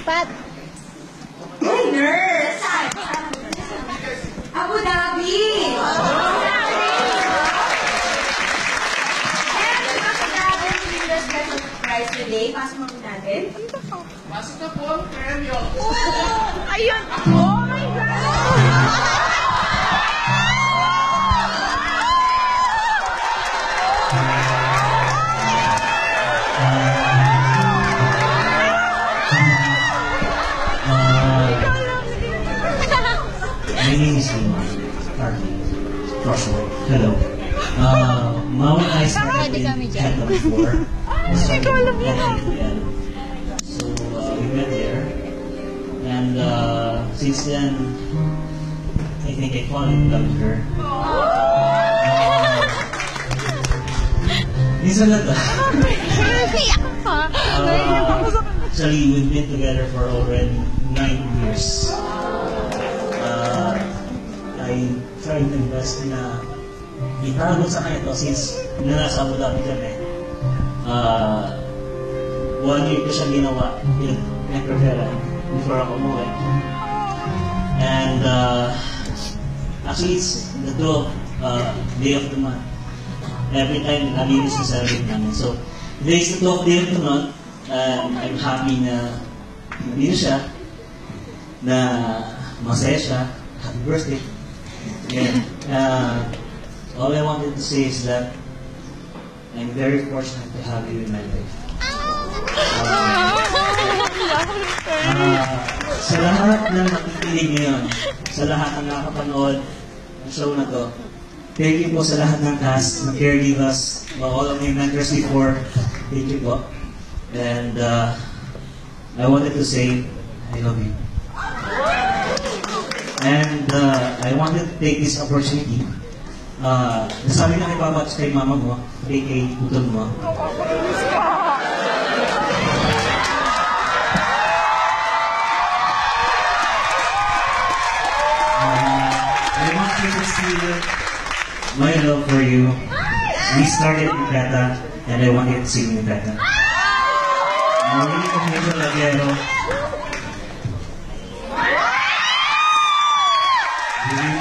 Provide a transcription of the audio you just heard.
Pat. Winner! Saan? Abu Dhabi! And Abu Dhabi will be special prize today. Pasok mo natin. Pasok na po ang premyo. Oh! Ayun! Oh my God! My name is Joshua. Hello. Mao and I started in Canton before. So we met there, and since then, I think I fall in love with her. Minsan lang to. Actually, we've been together for already 9 years. I tried to invest na iparagod sa kanya to since nasa Abu Dhabi kami. 1 year ko siya ginawa in Necropera before ako umuwi. And actually it's the 12th day of the month. Every time nalinis na celebrate namin. So today is the 12th day of the month. I'm happy na nandito siya, na masaya siya. Happy birthday. And all I wanted to say is that I'm very fortunate to have you in my life. Sa lahat ng nakikinig ngayon, sa lahat ng nakapanood ng show na to, thank you po sa lahat ng cast, ng caregivers, all of my mentors before. Thank you po. And I wanted to say, I love you. And I wanted to take this opportunity. Nasabi na kay Papa at kay Mama mo, kay Putol mo. I want you to see my love for you. We started in Beta, and I want you to see me in Beta. Mauli ko medyo lagero. Hindi mo